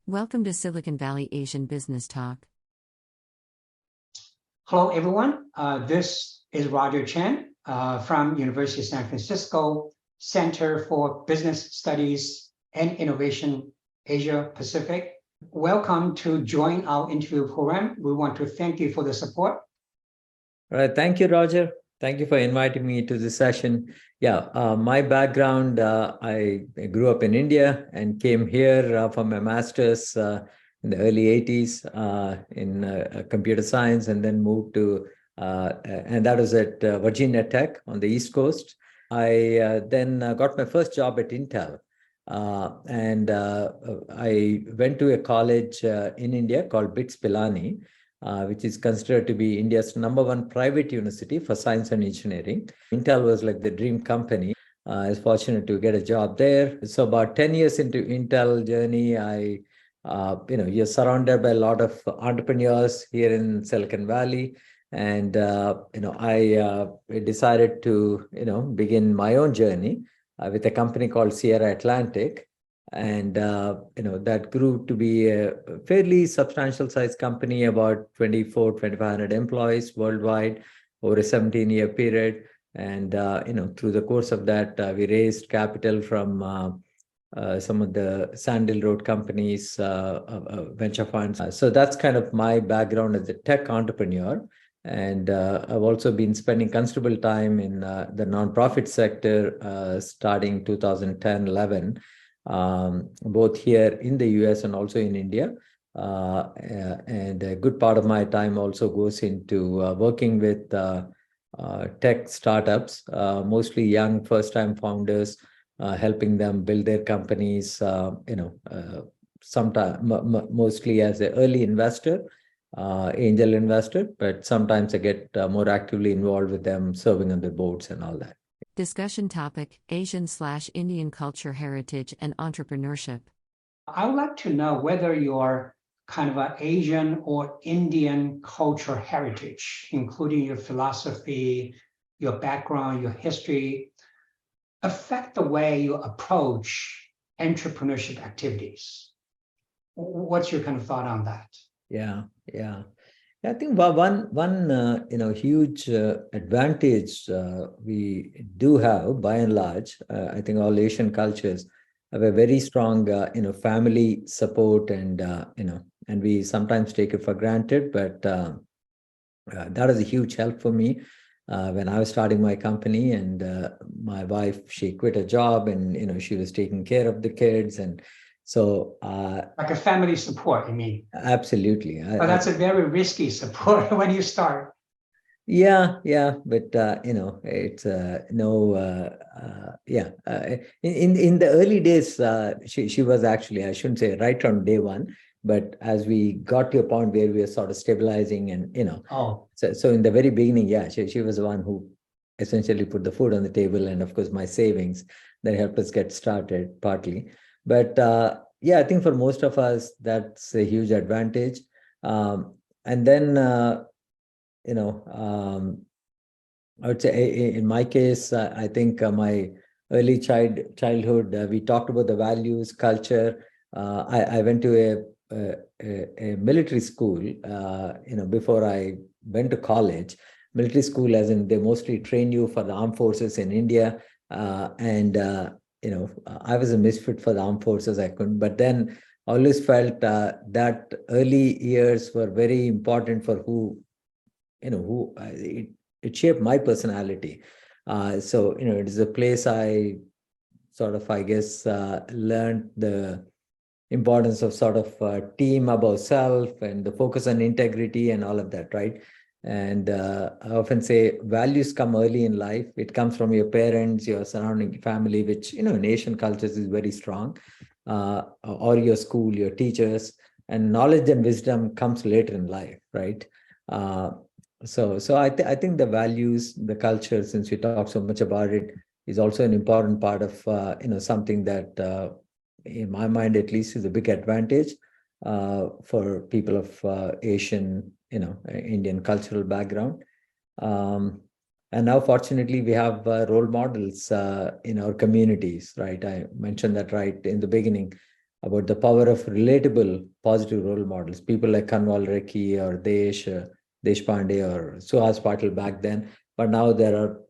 Welcome to Silicon Valley Asian Business Talk. Hello, everyone. This is Roger Chen from University of San Francisco Center for Business Studies and Innovation, Asia Pacific. Welcome to join our interview program. We want to thank you for the support. All right. Thank you, Roger. Thank you for inviting me to this session. My background, I grew up in India and came here for my master's in the early 80s in computer science, and then moved to, and that was at Virginia Tech on the East Coast. I then got my first job at Intel. I went to a college in India called BITS Pilani, which is considered to be India's #1 private university for science and engineering. Intel was like the dream company. I was fortunate to get a job there. So about 10 years into Intel journey, you're surrounded by a lot of entrepreneurs here in Silicon Valley. And, I decided to, begin my own journey with a company called Sierra Atlantic. And, that grew to be a fairly substantial size company, about 2,500 employees worldwide over a 17-year period. And, through the course of that, we raised capital from some of the Sandal Road companies, venture funds. So that's kind of my background as a tech entrepreneur. And I've also been spending considerable time in the nonprofit sector starting 2010-11. Both here in the US and also in India. And a good part of my time also goes into working with tech startups, mostly young first-time founders, helping them build their companies, mostly as an early investor, angel investor, but sometimes I get more actively involved with them, serving on the boards and all that. Discussion topic: Asian/Indian culture, heritage, and entrepreneurship. I would like to know whether your kind of an Asian or Indian culture heritage, including your philosophy, your background, your history, affect the way you approach entrepreneurship activities. What's your kind of thought on that? Yeah. I think one huge advantage we do have, by and large, I think all Asian cultures have a very strong, family support, and and we sometimes take it for granted, but that was a huge help for me when I was starting my company. And my wife, she quit a job, and she was taking care of the kids, and so like a family support, you mean? Absolutely. But that's a very risky support when you start. Yeah, but it's in the early days, she was actually, I shouldn't say right from day one, but as we got to a point where we were sort of stabilizing, and so in the very beginning, she was the one who essentially put the food on the table, and of course my savings that helped us get started partly. But I think for most of us, that's a huge advantage. And then, I would say in my case, I think my early childhood, we talked about the values, culture. I went to a military school, before I went to college. Military school, as in they mostly train you for the armed forces in India. I was a misfit for the armed forces. I couldn't, but then I always felt that early years were very important for it shaped my personality. So, it is a place I sort of, I guess, learned the importance of sort of team above self, and the focus on integrity and all of that, right? And I often say values come early in life. It comes from your parents, your surrounding family, which, in Asian cultures is very strong, or your school, your teachers, and knowledge and wisdom comes later in life, right? So I think the values, the culture, since we talk so much about it, is also an important part of, something that, in my mind, at least, is a big advantage for people of Asian, Indian cultural background. And now, fortunately, we have role models in our communities, right? I mentioned that right in the beginning. about the power of relatable, positive role models, people like Kanwal Rekhi or Deshpande or Suhas Patil back then. But now there are,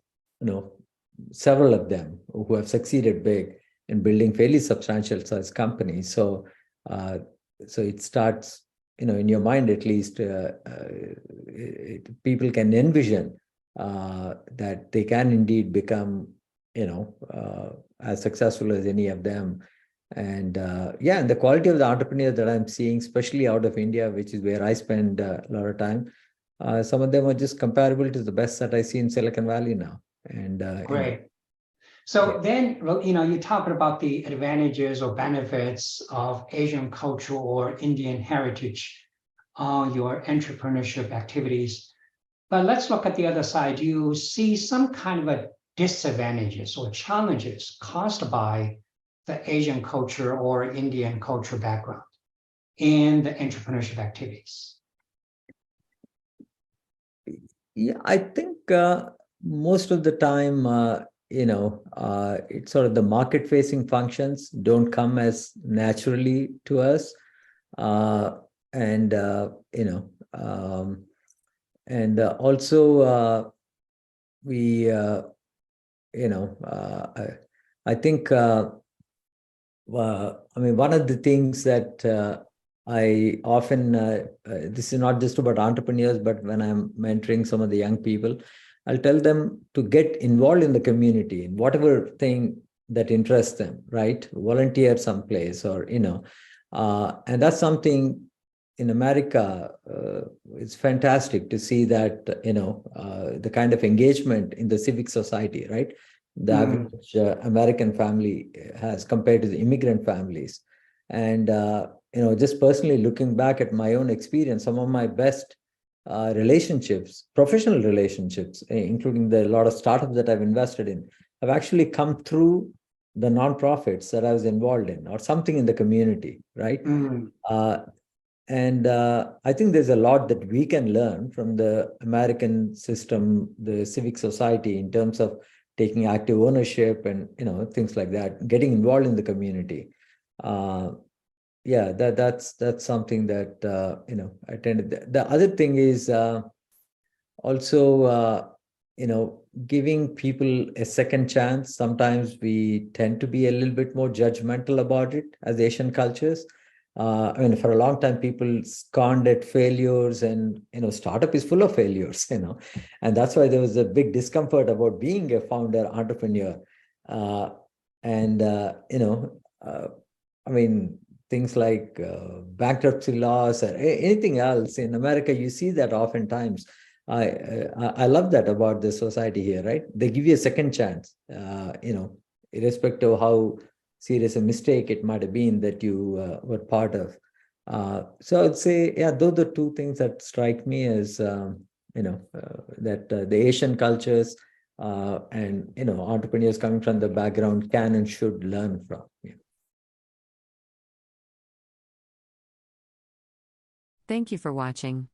several of them who have succeeded big in building fairly substantial size companies. So, so it starts, in your mind at least, people can envision that they can indeed become, as successful as any of them. And and the quality of the entrepreneurs that I'm seeing, especially out of India, which is where I spend a lot of time, some of them are just comparable to the best that I see in Silicon Valley now. And Great. So yeah. then, you're talking about the advantages or benefits of Asian culture or Indian heritage on your entrepreneurship activities. But let's look at the other side. Do you see some kind of a disadvantages or challenges caused by the Asian culture or Indian culture background in the entrepreneurship activities? Yeah, I think most of the time, it's sort of the market-facing functions don't come as naturally to us, and also we, I think. One of the things that I often, this is not just about entrepreneurs, but when I'm mentoring some of the young people, I'll tell them to get involved in the community in whatever thing that interests them, right? Volunteer someplace or, and that's something in America, it's fantastic to see that, the kind of engagement in the civic society, right? The average American family has compared to the immigrant families. And, just personally looking back at my own experience, some of my best relationships, professional relationships, including a lot of startups that I've invested in, have actually come through the nonprofits that I was involved in or something in the community, right? And I think there's a lot that we can learn from the American system, the civic society, in terms of taking active ownership and things like that, getting involved in the community. That's something that I tended. The other thing is also giving people a second chance. Sometimes we tend to be a little bit more judgmental about it as Asian cultures. For a long time, people scorned at failures, and startup is full of failures, and that's why there was a big discomfort about being a founder entrepreneur, things like bankruptcy laws or anything else in America. You see that oftentimes. I love that about the society here, right? They give you a second chance, irrespective of how serious a mistake it might have been that you were part of. So I'd say, those are the two things that strike me as, that the Asian cultures and, entrepreneurs coming from the background can and should learn from. Yeah. Thank you for watching.